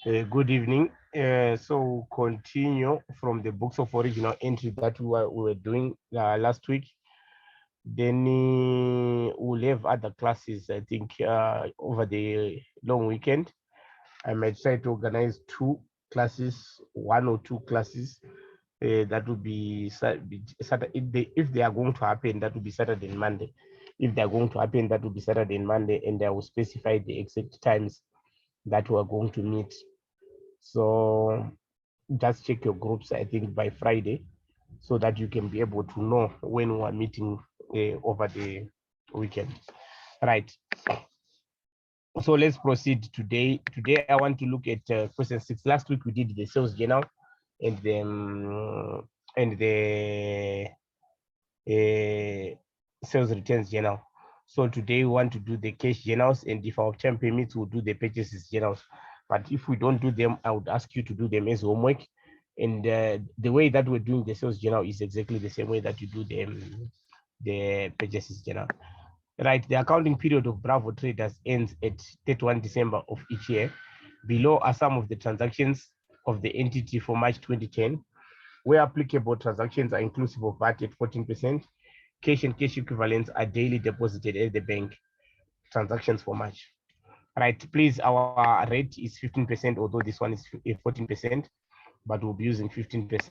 Good evening. So continue from the books of original entry that we were doing last week. Then we'll have other classes, I think, over the long weekend. I might try to organize two classes, one or two classes. That would be Saturday. If they are going to happen, that would be Saturday and Monday. If they are going to happen, that would be Saturday and Monday, and I will specify the exact times that we are going to meet. So just check your groups, I think, by Friday, so that you can be able to know when we are meeting over the weekend. Right. So let's proceed today. Today, I want to look at question 6. Last week, we did the sales journal and the sales returns journal. So today, we want to do the cash journals, and if our time permits, we'll do the purchases journals. But if we don't do them, I would ask you to do them as homework. And the way that we're doing the sales journal is exactly the same way that you do the purchases journal. Right, the accounting period of Bravo Traders ends at 31 December of each year. Below are some of the transactions of the entity for March 2010. Where applicable, transactions are inclusive of VAT at 14%. Cash and cash equivalents are daily deposited at the bank. Transactions for March. Right, please, our rate is 15%, although this one is 14%, but we'll be using 15%.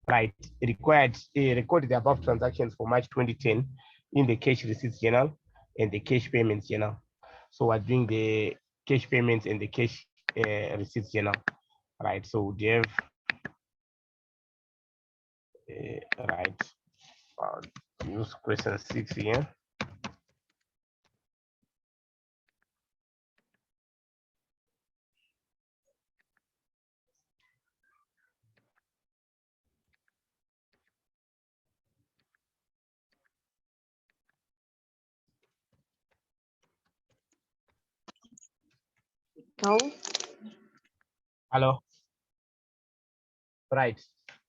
Right, required, record the above transactions for March 2010 in the cash receipts journal and the cash payments journal. So we're doing the cash payments and the cash receipts journal. Right, so they have, right, use question 6 here. No. Hello. Right.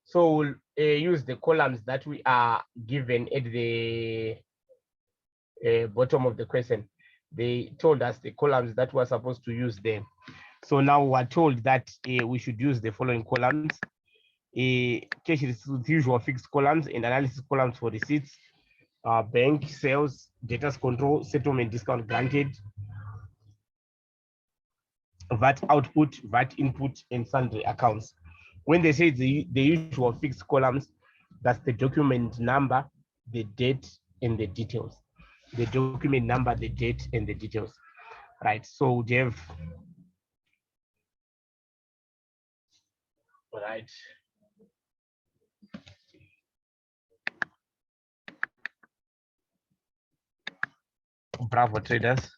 So we'll use the columns that we are given at the bottom of the question. They told us the columns that we're supposed to use there. So now we're told that we should use the following columns. Cash receipts, usual fixed columns, and analysis columns for receipts, bank, sales, debtors control, settlement discount granted, VAT output, VAT input, and sundry accounts. When they say the usual fixed columns, that's the document number, the date, and the details. The document number, the date, and the details. Right. So they have, right. Bravo Traders.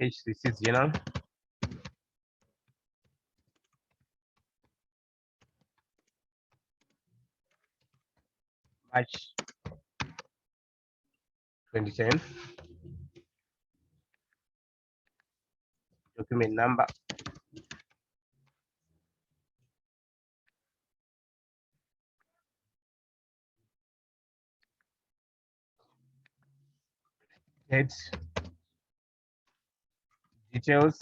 Cash receipts journal. March 2010. Document number. Date. Details.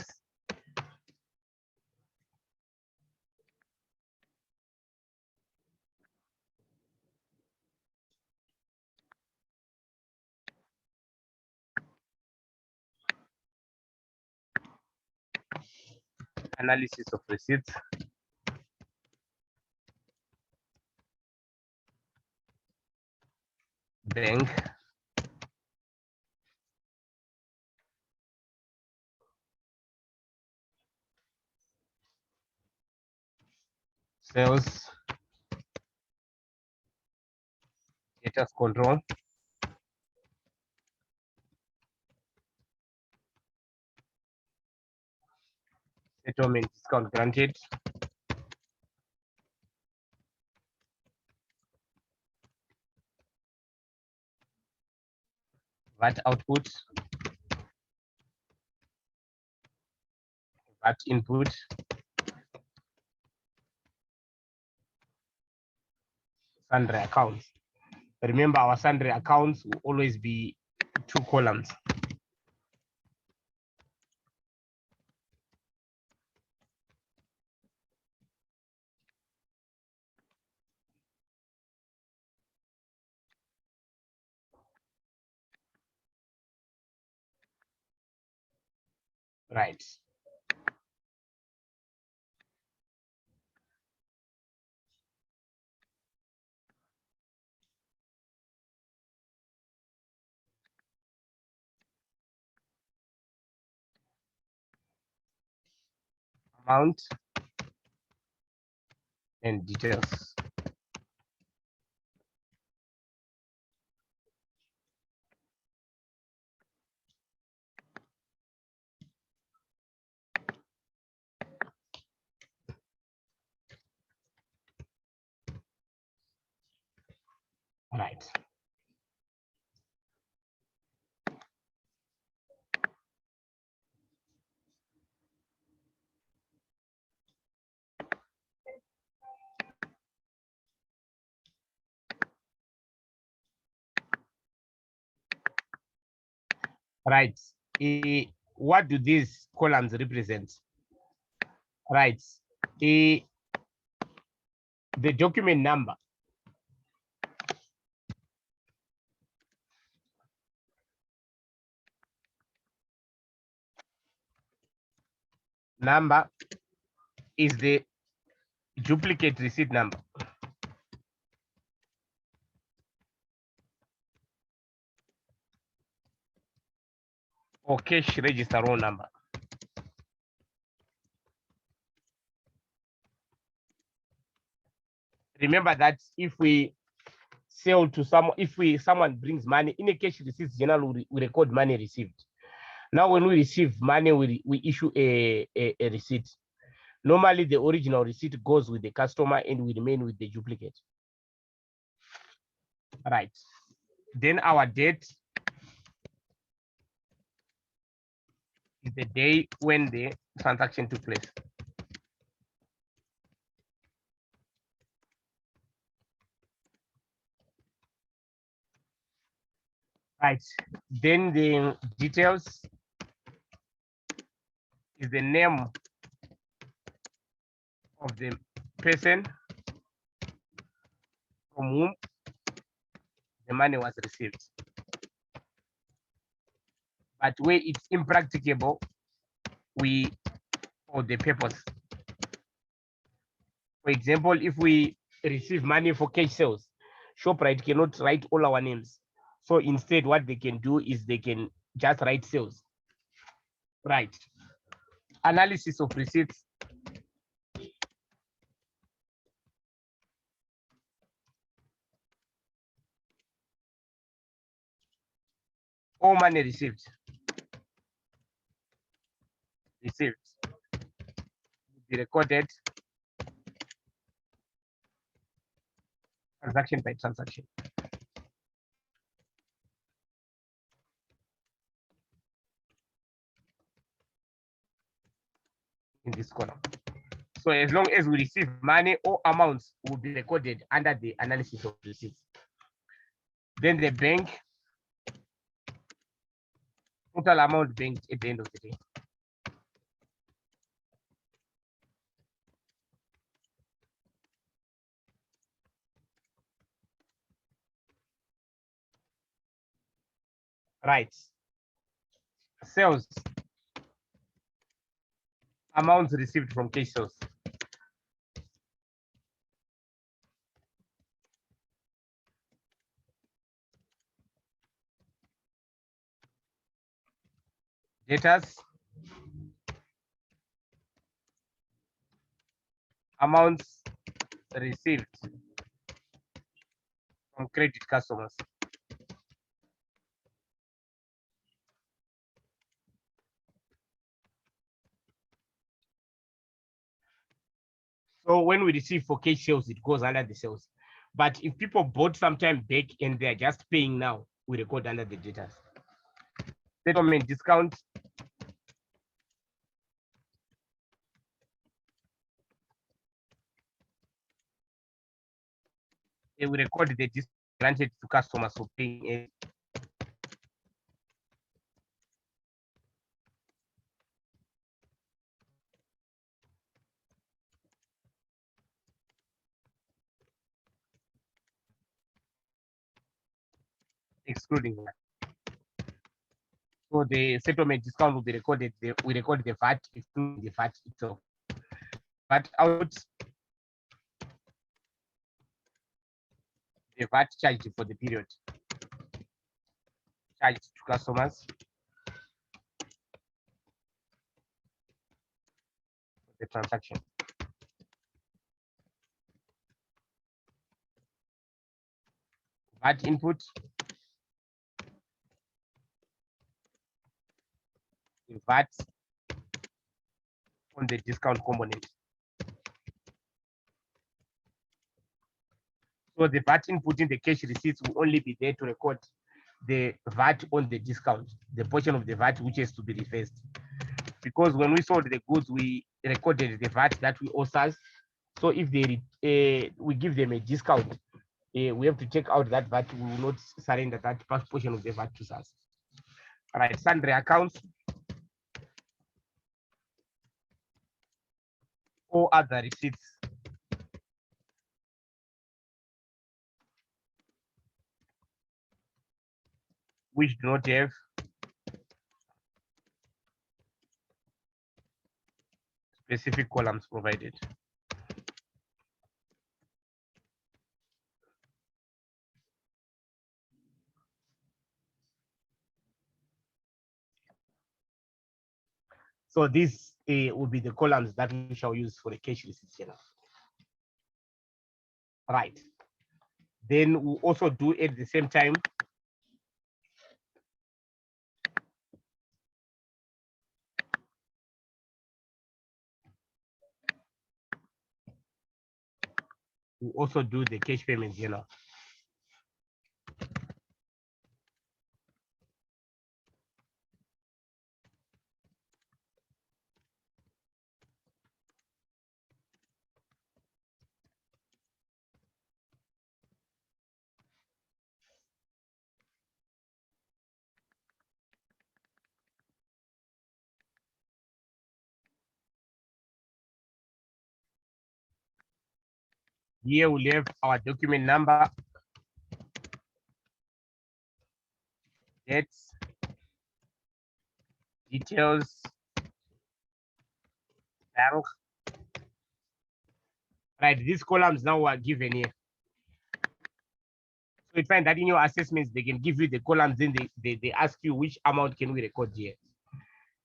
Analysis of receipts. Bank. Sales. Debtors control. Settlement discount granted. VAT output. VAT input. Sundry accounts. Remember, our sundry accounts will always be 2 columns. Right. Amount and details. Right. Right. What do these columns represent? Right. The document number. Number is the duplicate receipt number. Or cash register roll number. Remember that if we sell to someone, someone brings money in a cash receipt, generally we record money received. Now, when we receive money, we issue a receipt. Normally, the original receipt goes with the customer and we remain with the duplicate. Right. Then our date is the day when the transaction took place. Right. Then the details is the name of the person from whom the money was received. But where it's impracticable, we for the purpose. For example, if we receive money for cash sales, ShopRite cannot write all our names. So instead, what they can do is they can just write sales. Right. Analysis of receipts. All money received. Received. Be recorded transaction by transaction. In this column. So as long as we receive money, all amounts will be recorded under the analysis of receipts. Then the bank, total amount banked at the end of the day. Right. Sales, amounts received from cash sales. Debtors, amounts received from credit customers. So when we receive for cash sales, it goes under the sales. But if people bought sometime back and they're just paying now, we record under the debtors. Settlement discount. We record the discount granted to customers for paying a excluding that. So the settlement discount will be recorded. We record the VAT, excluding the VAT itself. VAT out the VAT charged for the period charged to customers for the transaction. VAT input, the VAT on the discount component. So the VAT input in the cash receipts will only be there to record the VAT on the discount, the portion of the VAT which is to be reversed. Because when we sold the goods, we recorded the VAT that we owe SARS. So if they we give them a discount, we have to check out that VAT. We will not surrender that portion of the VAT to SARS. All right, sundry accounts or other receipts. Which do not have specific columns provided. So these will be the columns that we shall use for the cash receipts channel. Right. Then we'll also do at the same time we'll also do the cash payments channel. Here we'll have our document number, dates, details, bank. Right, these columns now are given here. So you find that in your assessments, they can give you the columns, then they ask you which amount can we record here.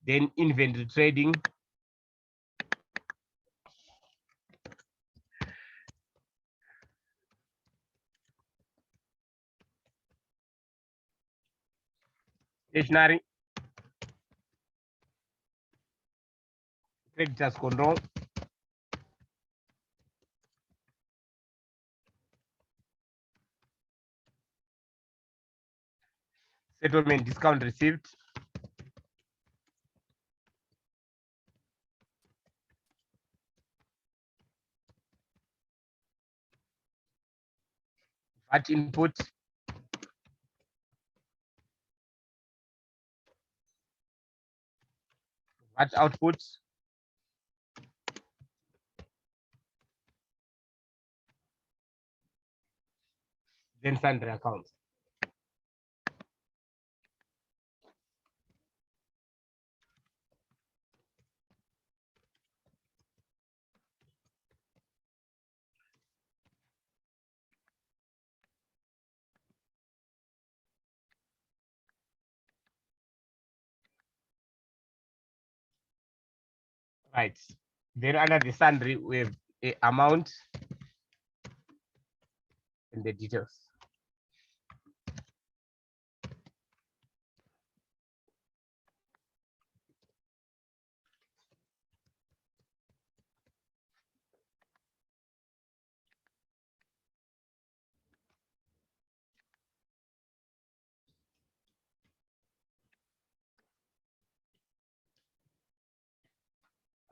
Then inventory trading. Stationery. Creditors control. Settlement discount received. VAT input. VAT output. Then sundry accounts. Right. Then under the sundry, we have a amount and the details.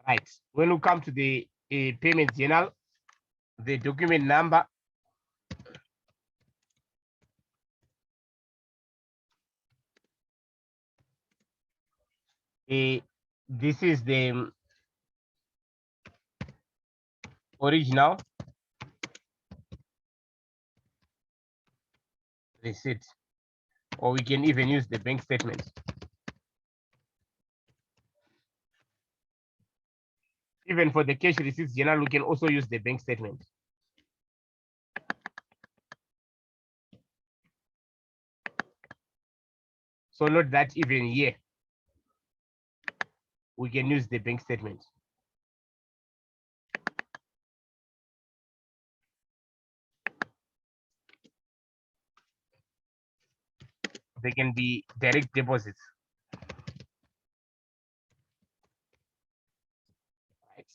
Right. When we come to the payment journal, the document number This is the original receipt, or we can even use the bank statement. Even for the cash receipts journal, we can also use the bank statement. So note that even here, we can use the bank statement. They can be direct deposits. Right.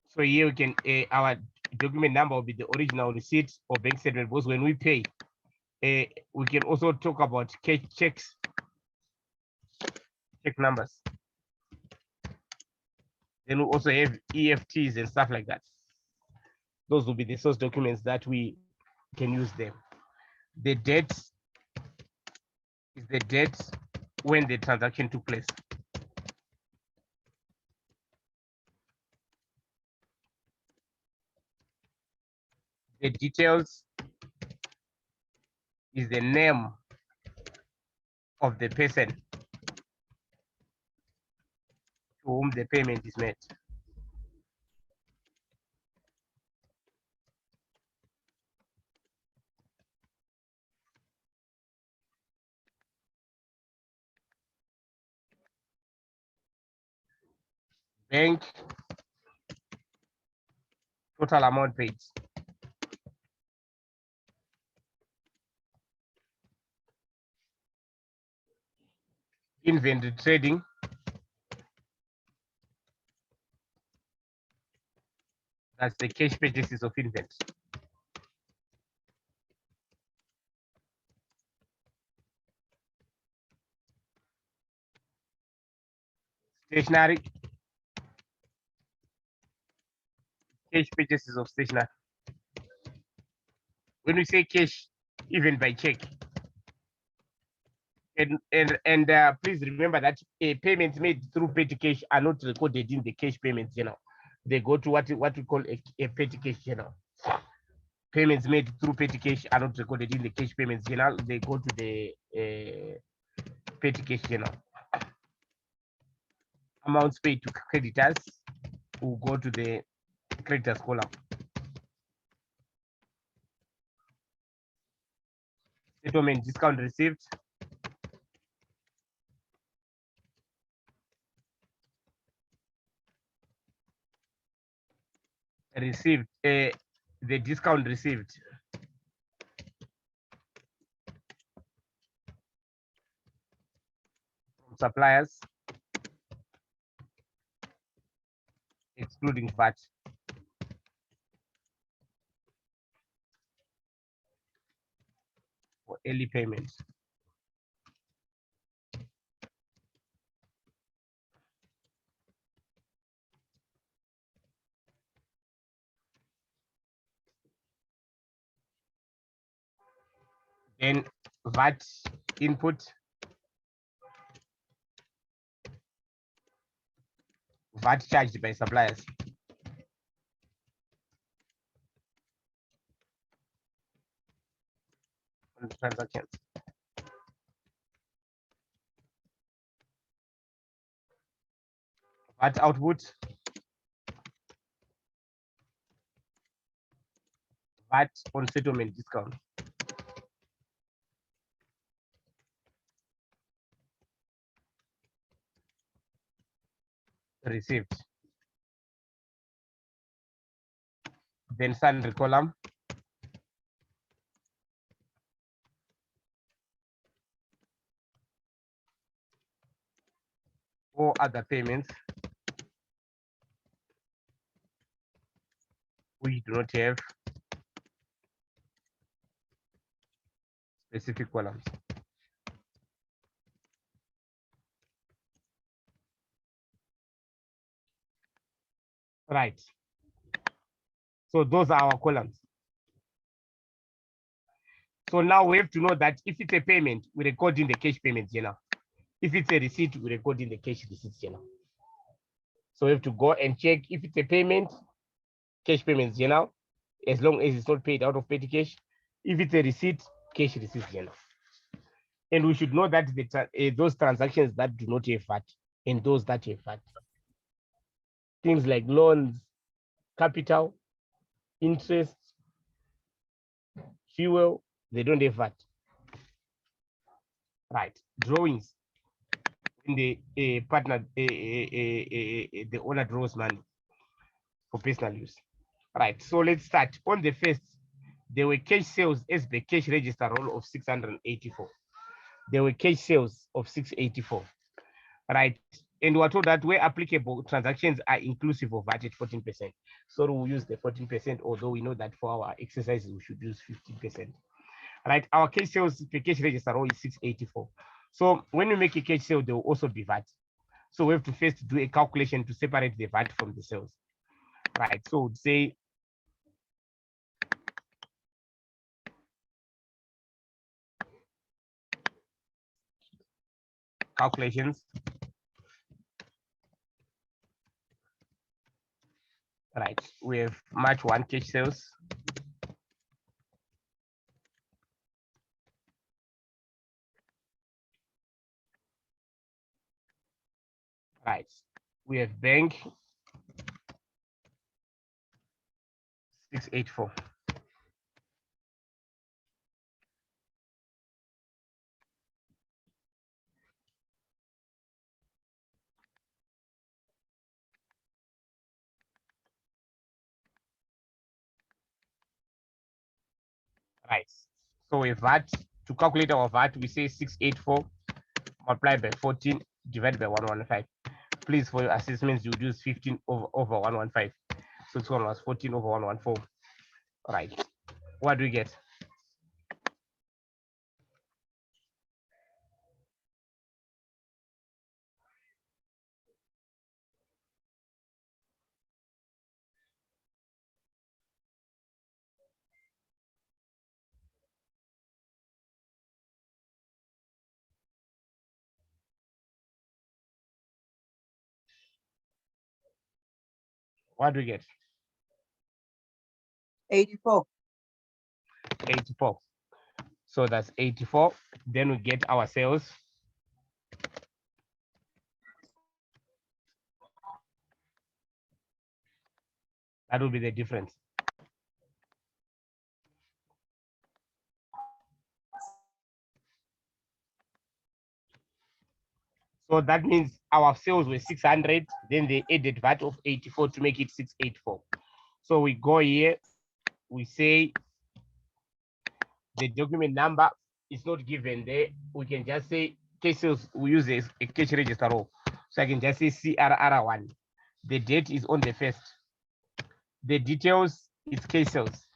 So here we can, our document number will be the original receipt or bank statement, because when we pay, we can also talk about check numbers. Then we also have EFTs and stuff like that. Those will be the source documents that we can use them. The date is the date when the transaction took place. The details is the name of the person to whom the payment is made. Bank total amount paid. Inventory trading. That's the cash purchases of inventory. Stationery. Cash purchases of stationery. When we say cash, even by check. And please remember that payments made through petty cash are not recorded in the cash payments journal. They go to what we call a petty cash journal. Payments made through petty cash are not recorded in the cash payments journal. They go to the petty cash journal. Amounts paid to creditors will go to the creditors column. Settlement discount received. Received, the discount received. From suppliers, excluding VAT. For early payments. Then VAT input. VAT charged by suppliers. On the transactions. VAT output. VAT on settlement discount. Received. Then sundry column. Or other payments which do not have specific columns. Right. So those are our columns. So now we have to know that if it's a payment, we record in the cash payment journal. If it's a receipt, we record in the cash receipts journal. So we have to go and check if it's a payment, cash payments journal, as long as it's not paid out of petty cash. If it's a receipt, cash receipts journal. And we should know that those transactions that do not have VAT and those that have VAT, things like loans, capital, interest, fuel, they don't have VAT. Right, drawings. When the partner, the owner draws money for personal use. Right, so let's start. On the first, there were cash sales as the cash register roll of 684. There were cash sales of 684. Right, and we're told that where applicable, transactions are inclusive of VAT at 14%. So we'll use the 14%, although we know that for our exercises, we should use 15%. Right, our cash sales, the cash register roll is 684. So when we make a cash sale, there will also be VAT. So we have to first do a calculation to separate the VAT from the sales. Right, so say calculations. Right, we have March 1 cash sales. Right, we have bank 684. Right, so we have VAT. To calculate our VAT, we say 684 multiplied by 14 divided by 115. Please, for your assessments, you use 15 over 115. So this one was 14 over 114. Right, what do we get? What do we get? 84. 84. So that's 84. Then we get our sales. That will be the difference. So that means our sales were 600, then they added VAT of 84 to make it 684. So we go here, we say the document number is not given there. We can just say cash sales, we use a cash register roll. So I can just say CRR1. The date is on the first. The details is cash sales.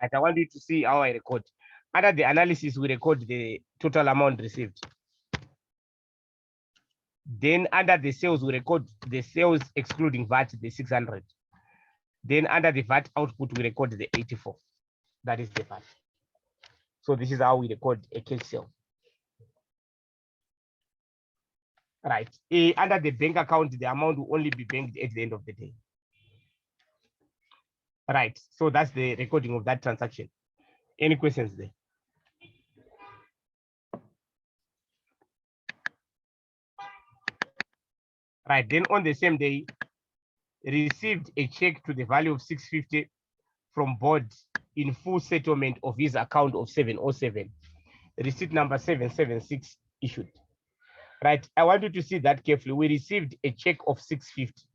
Right, I want you to see how I record. Under the analysis, we record the total amount received. Then under the sales, we record the sales excluding VAT, the 600. Then under the VAT output, we record the 84. That is the VAT. So this is how we record a cash sale. Right. Under the bank account, the amount will only be banked at the end of the day. Right. So that's the recording of that transaction. Any questions there? Right. Then on the same day, received a check to the value of 650 from board in full settlement of his account of 707. Receipt number 776 issued. Right. I want you to see that carefully. We received a check of 650.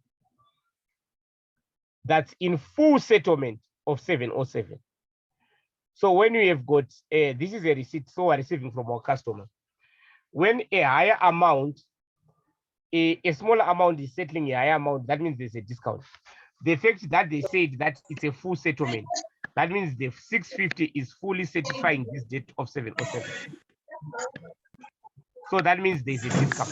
That's in full settlement of 707. So when we have got, this is a receipt, so we're receiving from our customer. When a higher amount, a smaller amount is settling a higher amount, that means there's a discount. The fact that they said that it's a full settlement, that means the 650 is fully satisfying this date of 707. So that means there's a discount.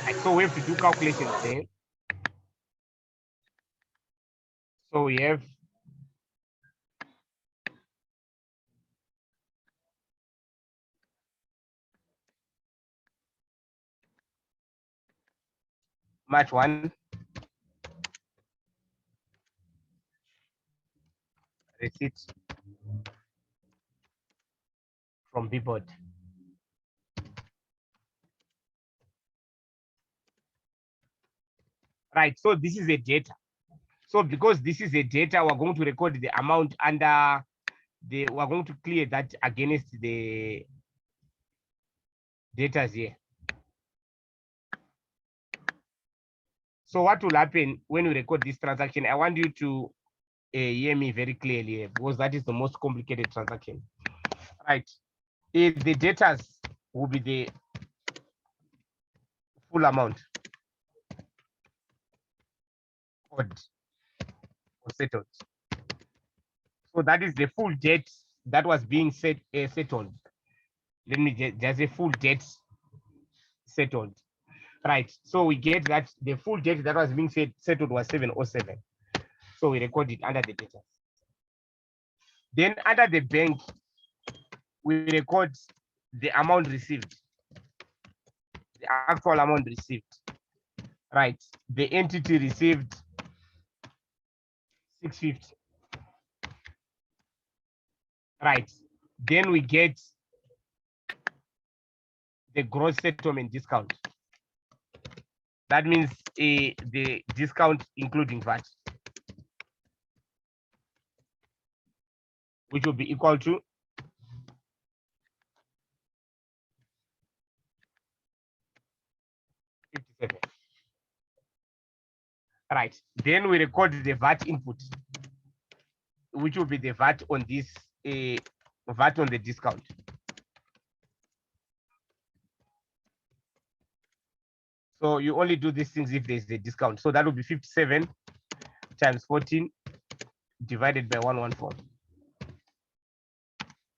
Right, so we have to do calculations there. So we have March 1. Receipt from Bboard. Right, so this is a data. So because this is a data, we're going to record the amount under we're going to clear that against the data here. So what will happen when we record this transaction? I want you to hear me very clearly because that is the most complicated transaction. Right. The data will be the full amount owed or settled. So that is the full debt that was being settled. Let me just say full debt settled. Right. So we get that the full debt that was being settled was 707. So we record it under the data. Then under the bank, we record the amount received, the actual amount received. Right. The entity received 650. Right. Then we get the gross settlement discount. That means the discount including VAT, which will be equal to 57. Right. Then we record the VAT input, which will be the VAT on this VAT on the discount. So you only do these things if there's a discount. So that will be 57 times 14 divided by 114.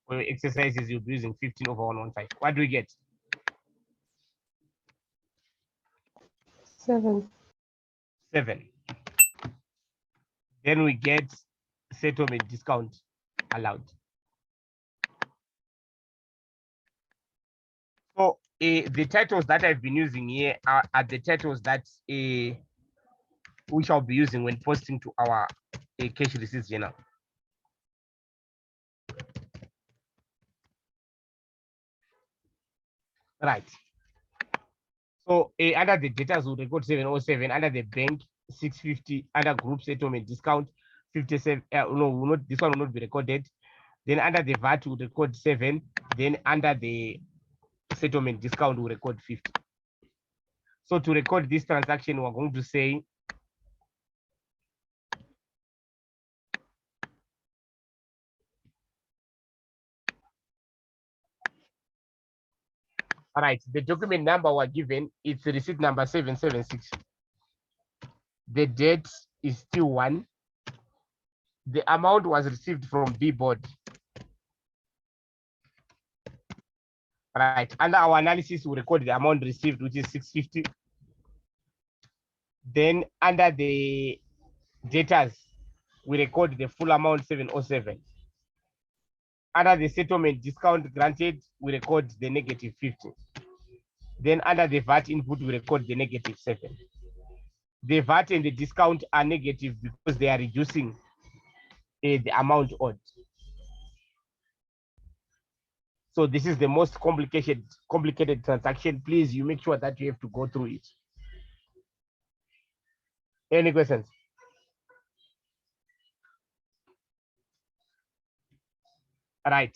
For your exercises, you'll be using 15 over 115. What do we get? 7. 7. Then we get settlement discount allowed. So the titles that I've been using here are the titles that we shall be using when posting to our cash receipts journal. Right. So under the data, we record 707, under the bank 650, under group settlement discount 57. No, this one will not be recorded. Then under the VAT, we record 7. Then under the settlement discount, we record 50. So to record this transaction, we're going to say all right, the document number we're given, it's receipt number 776. The date is still 1. The amount was received from Bboard. Right, under our analysis, we record the amount received, which is 650. Then under the data, we record the full amount 707. Under the settlement discount granted, we record the negative 50. Then under the VAT input, we record the negative 7. The VAT and the discount are negative because they are reducing the amount owed. So this is the most complicated transaction. Please, you make sure that you have to go through it. Any questions? All right.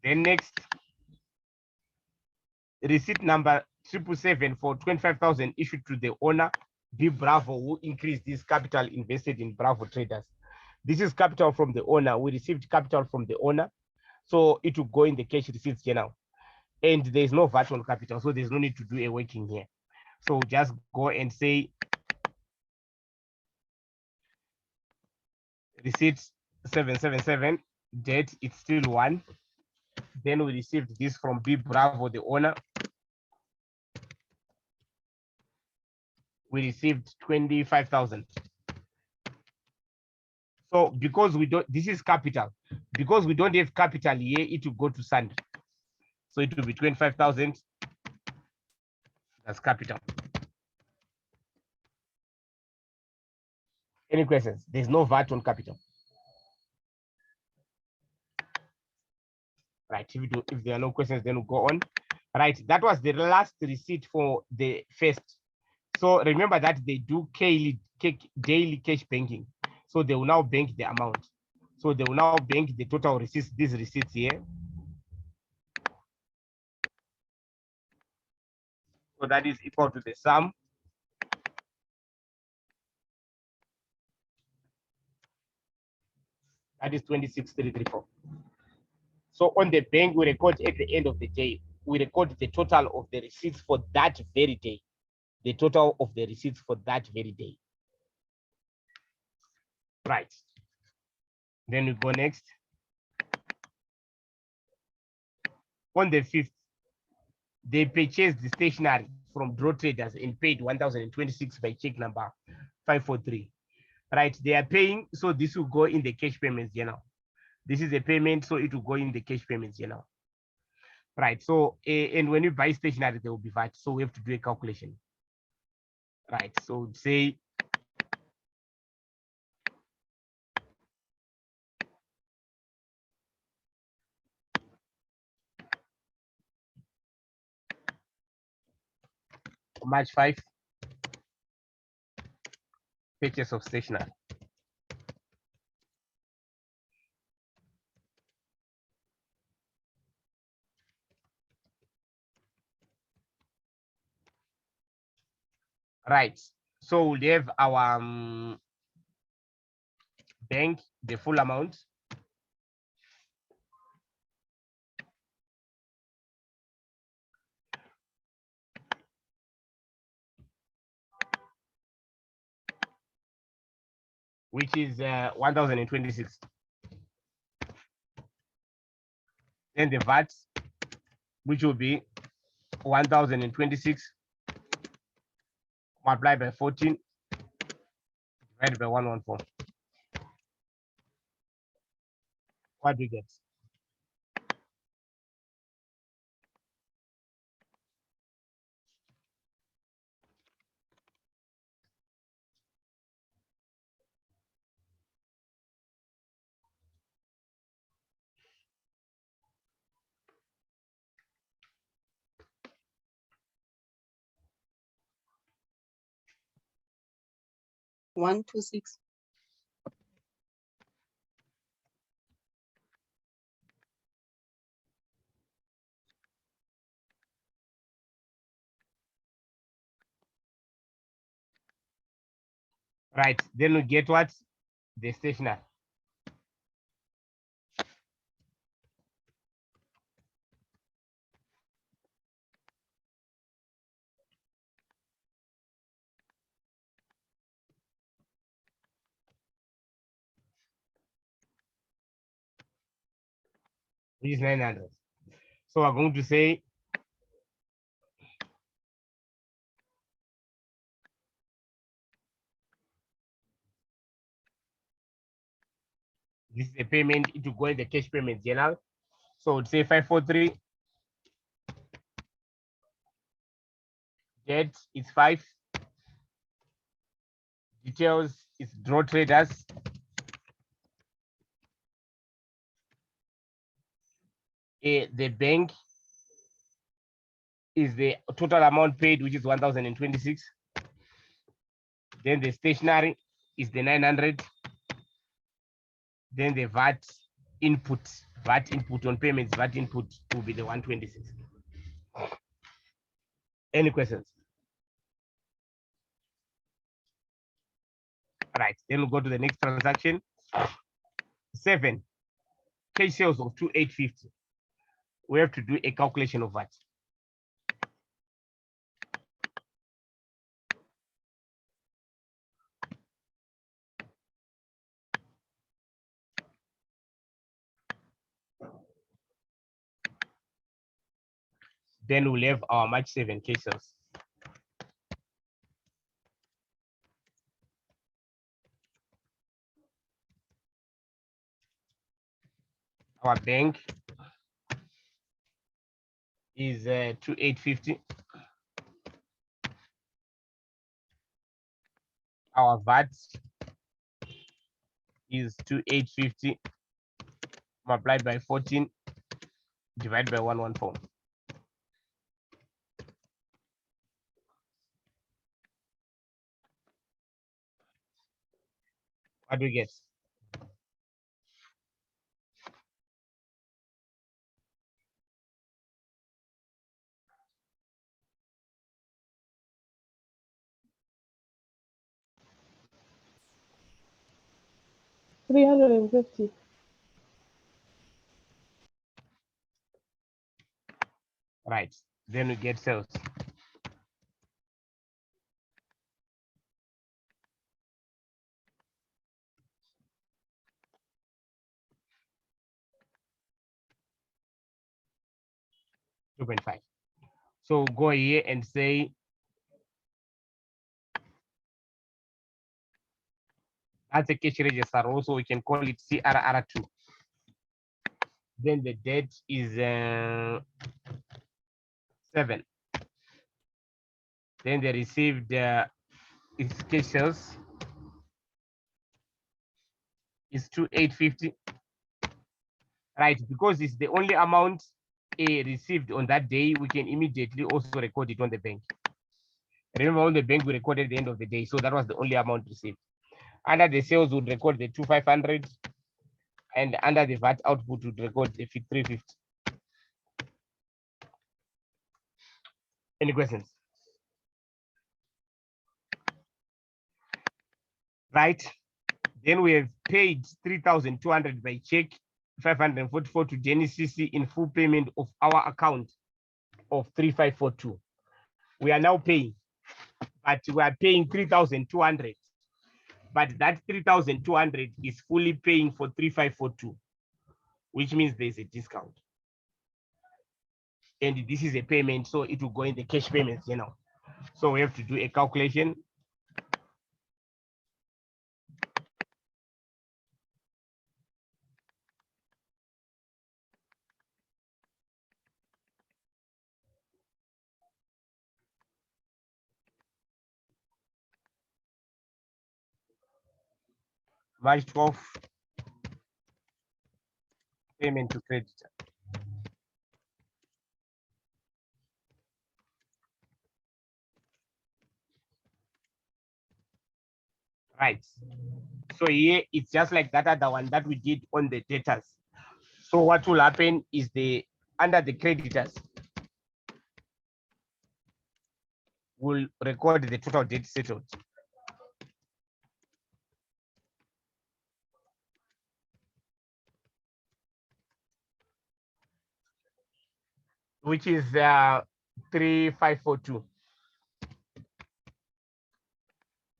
Then next, receipt number 777 for 25,000 issued to the owner, B Bravo, who increased this capital invested in Bravo Traders. This is capital from the owner. We received capital from the owner, so it will go in the cash receipts journal. And there's no VAT on capital, so there's no need to do a working here. So just go and say receipt 777, date, it's still 1. Then we received this from B Bravo, the owner. We received 25,000. So because we don't, this is capital. Because we don't have capital here, it will go to Sandra. So it will be 25,000. That's capital. Any questions? There's no VAT on capital. Right, if there are no questions, then we'll go on. Right, that was the last receipt for the first. So remember that they do daily cash banking. So they will now bank the amount. So they will now bank the total receipts, these receipts here. So that is equal to the sum. That is 26,334. So on the bank, we record at the end of the day, we record the total of the receipts for that very day. The total of the receipts for that very day. Right. Then we go next. On the 5th, they purchased the stationery from Draw Traders and paid 1,026 by check number 543. Right, they are paying, so this will go in the cash payments journal. This is a payment, so it will go in the cash payments journal. Right, so and when you buy stationery, there will be VAT, so we have to do a calculation. Right, so say March 5, purchase of stationery. Right, so we have our bank, the full amount. Which is 1,026. Then the VAT, which will be 1,026 multiplied by 14 divided by 114. What do you get? One, two, six. Right, then we get what? The stationery. Which is 900. So we're going to say this is a payment, it will go in the cash payment journal. So we'd say 543. Debt is 5. Details is Draw Traders. The bank is the total amount paid, which is 1,026. Then the stationery is the 900. Then the VAT input on payments, VAT input will be the 126. Any questions? All right, then we'll go to the next transaction. 7, cash sales of 2,850. We have to do a calculation of VAT. Then we'll have our March 7 cash sales. Our bank is 2,850. Our VAT is 2850 multiplied by 14 divided by 114. What do we get? $350. Right. Then we get sales. $2.5. So go here and say that's a cash register. Also, we can call it CRR2. Then the date is 7. Then they received its cash sales is 2850. Right, because it's the only amount received on that day, we can immediately also record it on the bank. Remember, on the bank we recorded at the end of the day, so that was the only amount received. Under the sales would record the 2500, and under the VAT output would record the 350. Any questions? Right. Then we have paid 3,200 by check, 544 to Genesis in full payment of our account of 3542. We are now paying, but we are paying 3,200. But that 3,200 is fully paying for 3542, which means there's a discount. And this is a payment, so it will go in the cash payments, you know. So we have to do a calculation. March 12th, payment to creditor. Right. So here it's just like that other one that we did on the debtors. So what will happen is under the creditors, we'll record the total debt settled. Which is 3542.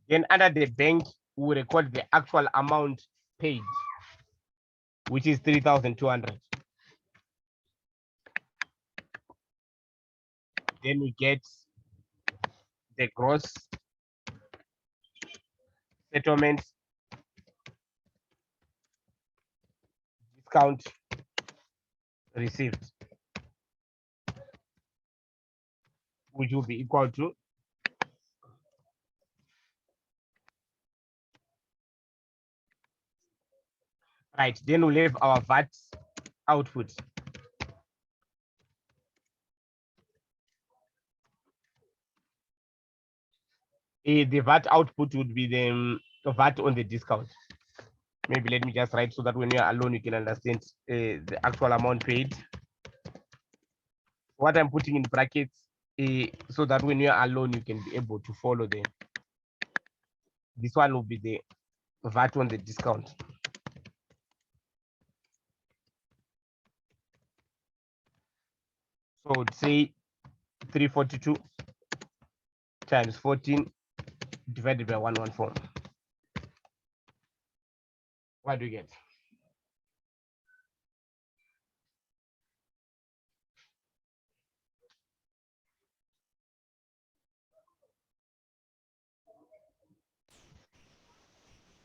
Then under the bank, we record the actual amount paid, which is 3,200. Then we get the gross settlement discount received, which will be equal to right. Then we'll have our VAT output. The VAT output would be the VAT on the discount. Maybe let me just write so that when you're alone, you can understand the actual amount paid. What I'm putting in brackets, so that when you're alone, you can be able to follow them. This one will be the VAT on the discount. So I would say 342 times 14 divided by 114. What do you get?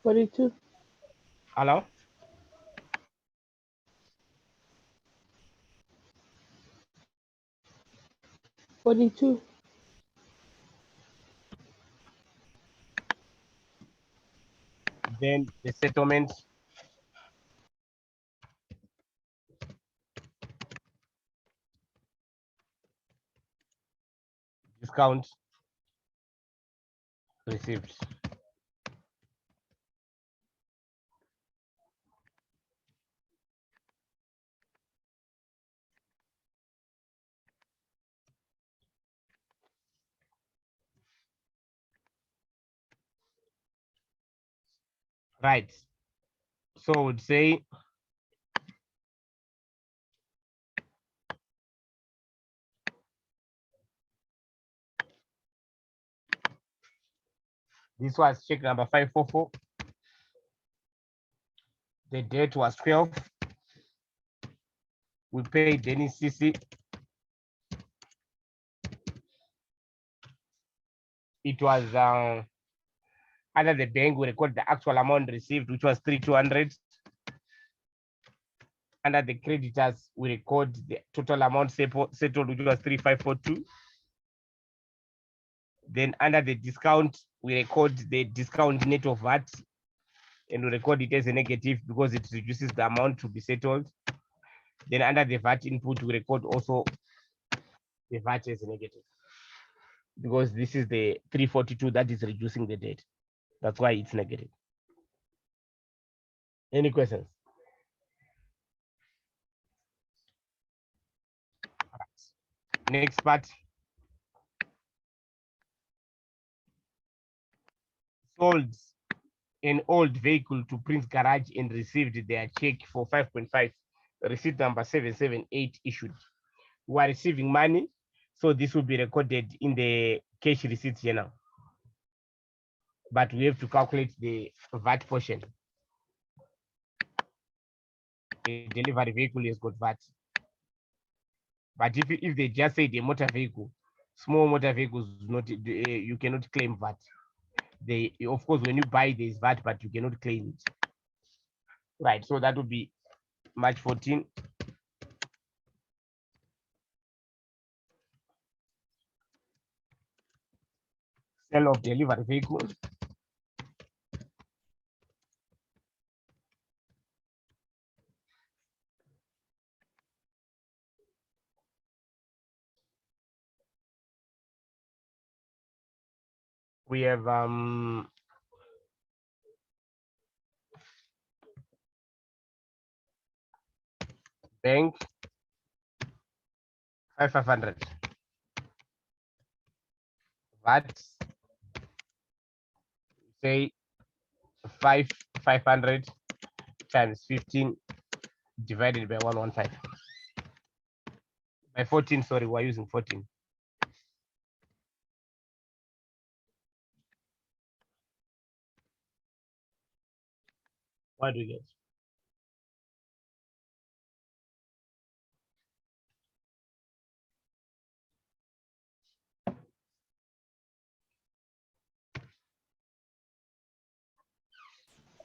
$42. Hello? $42. Then the settlement discount received. Right. So I would say this was check number 544. The date was 12. We paid Dennis CC. It was under the bank, we record the actual amount received, which was 3,200. Under the creditors, we record the total amount settled, which was 3,542. Then under the discount, we record the discount net of VAT, and we record it as a negative because it reduces the amount to be settled. Then under the VAT input, we record also the VAT as a negative because this is the 342 that is reducing the debt. That's why it's negative. Any questions? Next part. Sold an old vehicle to Prince Garage and received their check for 5.5. Receipt number 778 issued. We are receiving money, so this will be recorded in the cash receipt journal. But we have to calculate the VAT portion. The delivery vehicle has got VAT. But if they just say the motor vehicle, small motor vehicles, not you cannot claim VAT. They, of course, when you buy this VAT, but you cannot claim it. Right, so that would be March 14. Sale of delivery vehicle. We have bank 500. VAT say 500 times 15 divided by 115. By 14, sorry, we're using 14. What do we get?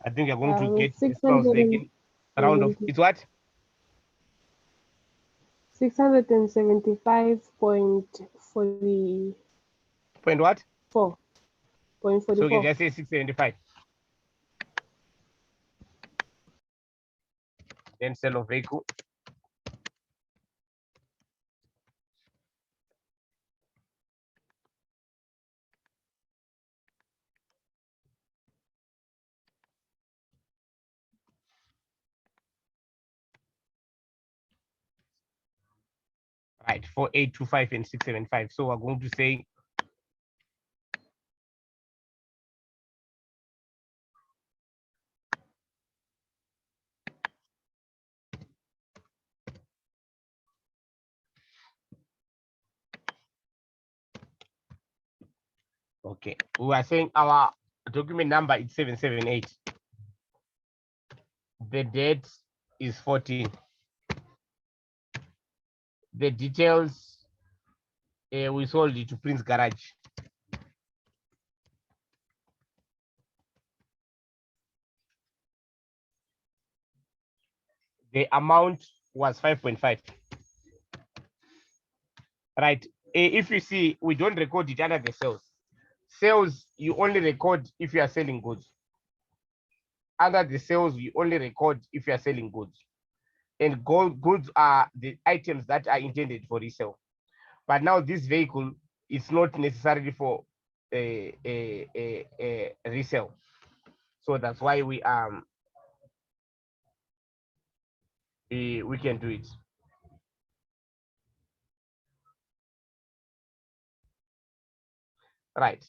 I think you're going to get 670. round of, it's what? 675.44. Point what? 4.44. So you can just say 675. Then sell of vehicle. Right, 4825 and 675. So we're going to say okay. We are saying our document number is 778. The date is 14. The details, we sold it to Prince Garage. The amount was 5.5. Right. If you see, we don't record it under the sales. Sales, you only record if you are selling goods. Under the sales, you only record if you are selling goods. And goods are the items that are intended for resale. But now this vehicle, it's not necessarily for a resale. So that's why we can do it. Right.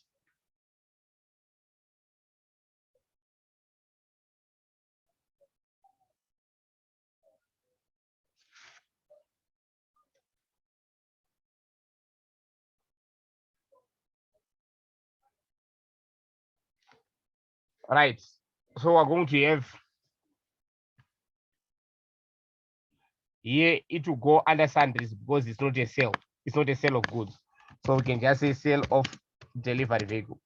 Right. So we're going to have here it will go under sundries because it's not a sale. It's not a sale of goods. So we can just say sale of delivery vehicle.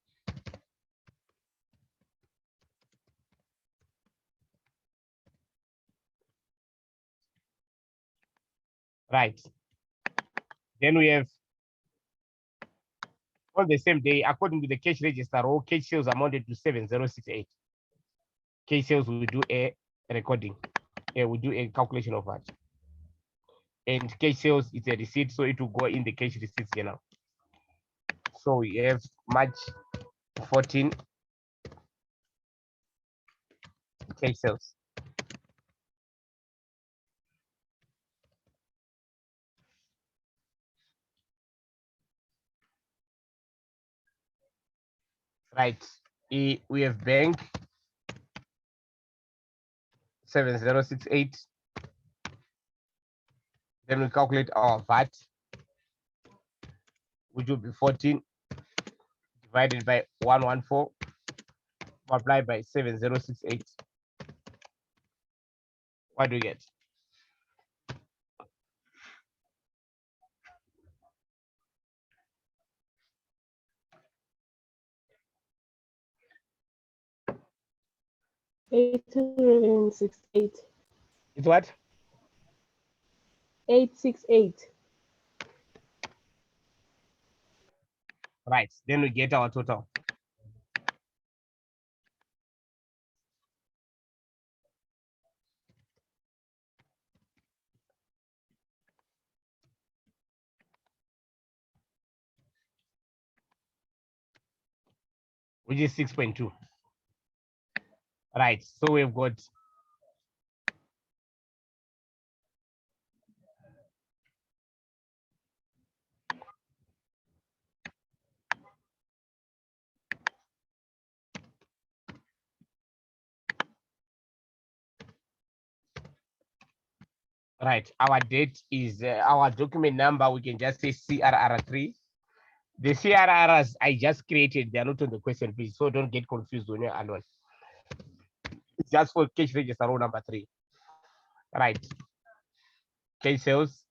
Right. Then we have on the same day, according to the cash register, all cash sales amounted to 7068. Cash sales will do a recording. We do a calculation of that. And cash sales is a receipt, so it will go in the cash receipts journal. So we have March 14 cash sales. Right. We have bank 7068. Then we calculate our VAT, which will be 14 divided by 114 multiplied by 7068. What do we get? $868. It's what? 868. Right. Then we get our total. Which is 6.2. Right. So we've got right. Our date is our document number. We can just say CRR3. The CRRs I just created, they are not on the question page, so don't get confused when you're alone. It's just for cash register row number 3. Right. Cash sales.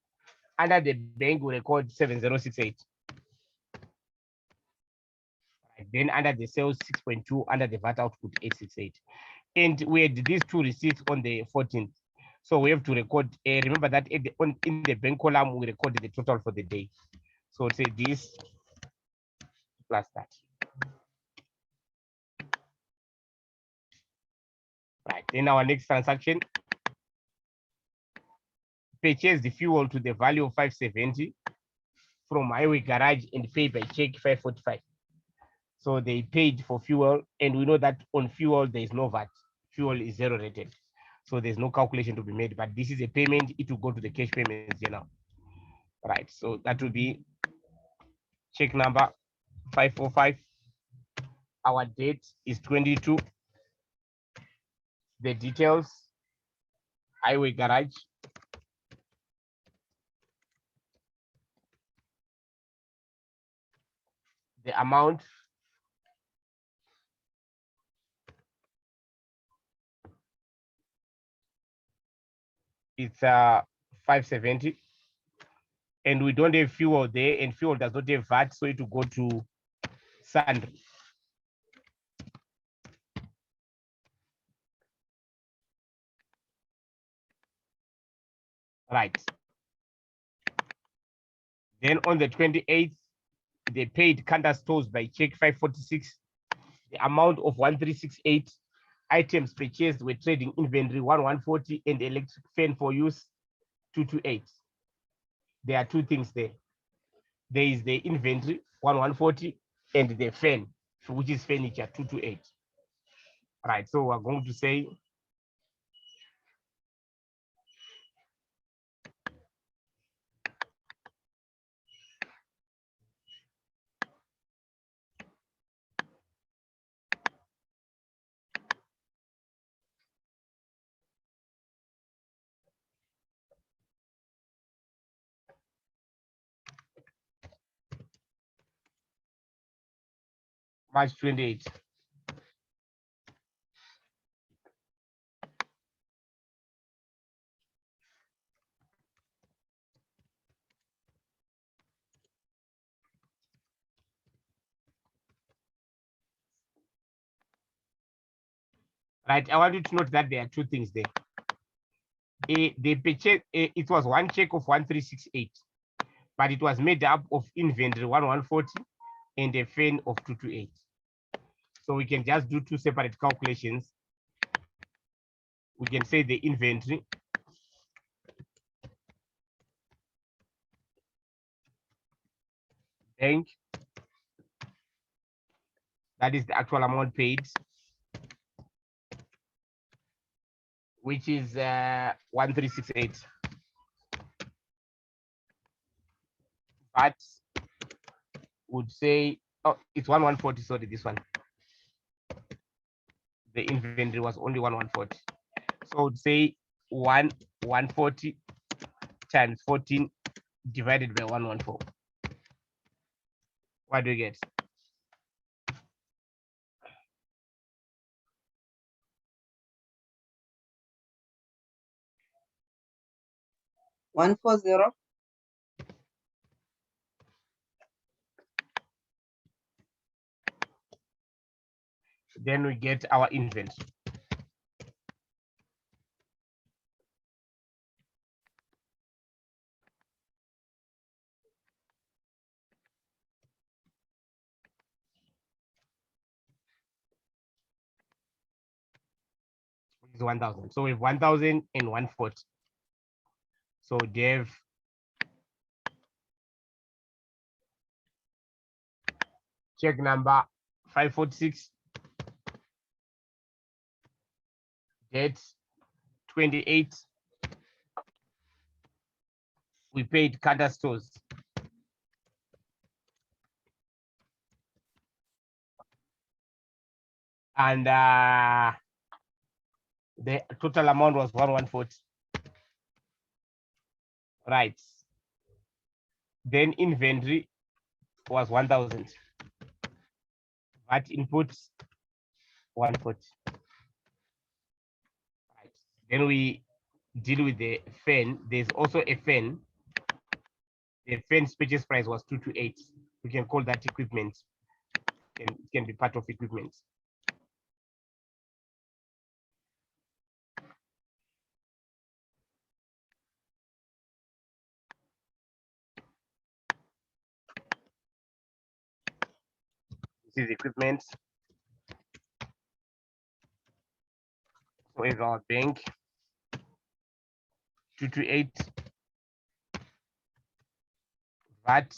Under the bank, we record 7068. Right. Then under the sales 6.2, under the VAT output 868. And we had these two receipts on the 14th. So we have to record, remember that in the bank column, we recorded the total for the day. So say this plus that. Right, then our next transaction, purchase the fuel to the value of 570 from Highway Garage and pay by check 545. So they paid for fuel, and we know that on fuel, there is no VAT. Fuel is zero rated. So there's no calculation to be made, but this is a payment, it will go to the cash payments journal. Right, so that will be check number 545. Our date is 22. The details, Highway Garage. The amount, it's 570. And we don't have fuel there, and fuel does not have VAT, so it will go to sundry. Right. Then on the 28th, they paid Kanda stores by check 546. The amount of 1368. Items purchased were trading inventory 1140 and electric fan for use 228. There are two things there. There is the inventory 1140, and the fan, which is furniture, 228. Right, so we're going to say March 28. Right, I want you to note that there are two things there. The purchase, it was one check of 1368, but it was made up of inventory 1140 and a fan of 228. So we can just do two separate calculations. We can say the inventory bank, that is the actual amount paid, which is 1368. But would say, oh, it's 1140, sorry, this one. The inventory was only 1140. So would say 140 times 14 divided by 114. What do you get? 140. Then we get our inventory. Is 1000. So we have 1000 and 140. So Dev check number 546, date 28. We paid Kanda stores. And the total amount was 1140. Right. Then inventory was 1000. VAT input 140. Right. Then we deal with the fan. There's also a fan. The fan's purchase price was 228. We can call that equipment. It can be part of equipment. This is equipment. So is our bank 228. VAT.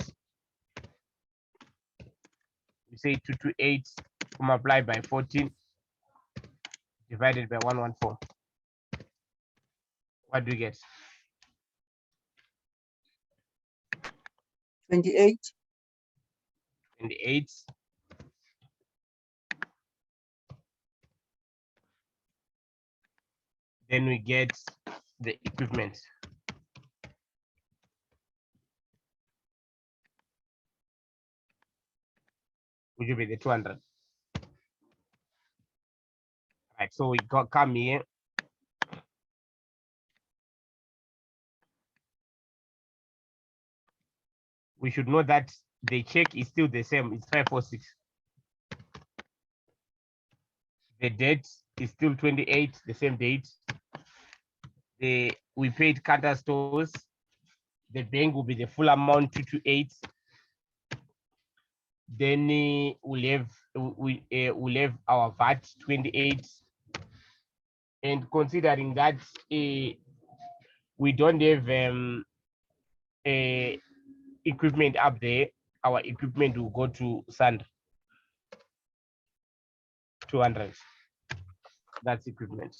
We say 228 multiplied by 14 divided by 114. What do you get? 28. 28. Then we get the equipment. Which will be the 200. Right, so we got come here. We should know that the check is still the same. It's 546. The date is still 28, the same date. We paid Kanda stores. The bank will be the full amount 228. Then we'll have our VAT 28. And considering that we don't have equipment up there, our equipment will go to Sand. 200. That's equipment.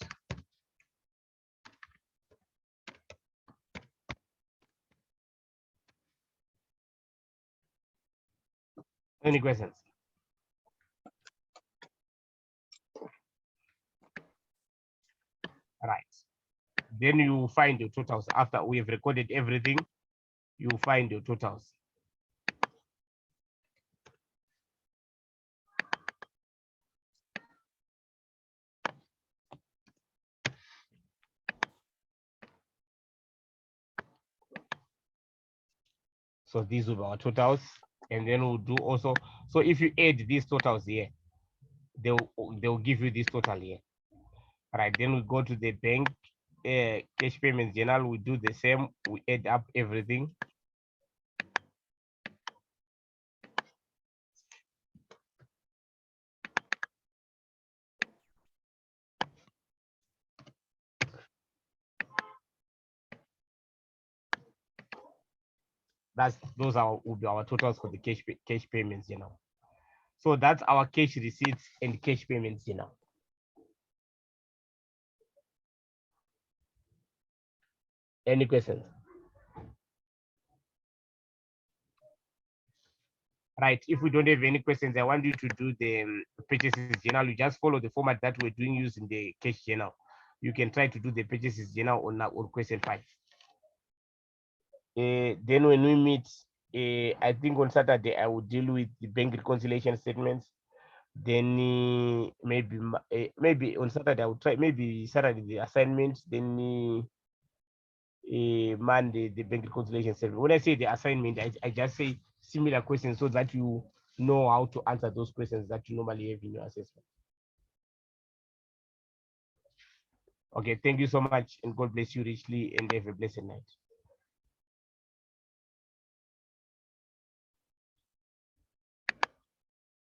Any questions? Right. Then you find your totals. After we have recorded everything, you find your totals. So these will be our totals. And then we'll do also, so if you add these totals here, they'll give you this total here. All right, then we go to the bank cash payments journal. We do the same, we add up everything. Those will be our totals for the cash payments, you know. So that's our cash receipts and cash payments, you know. Any questions? Right, if we don't have any questions, I want you to do the purchases journal. You just follow the format that we're doing using the cash journal. You can try to do the purchases journal on question 5. Then when we meet, I think on Saturday, I will deal with the bank reconciliation statements. Then maybe on Saturday, I will try, maybe Saturday, the assignment, then Monday, the bank reconciliation statement. When I say the assignment, I just say similar questions so that you know how to answer those questions that you normally have in your assessment. Okay, thank you so much, and God bless you richly, and have a blessed night.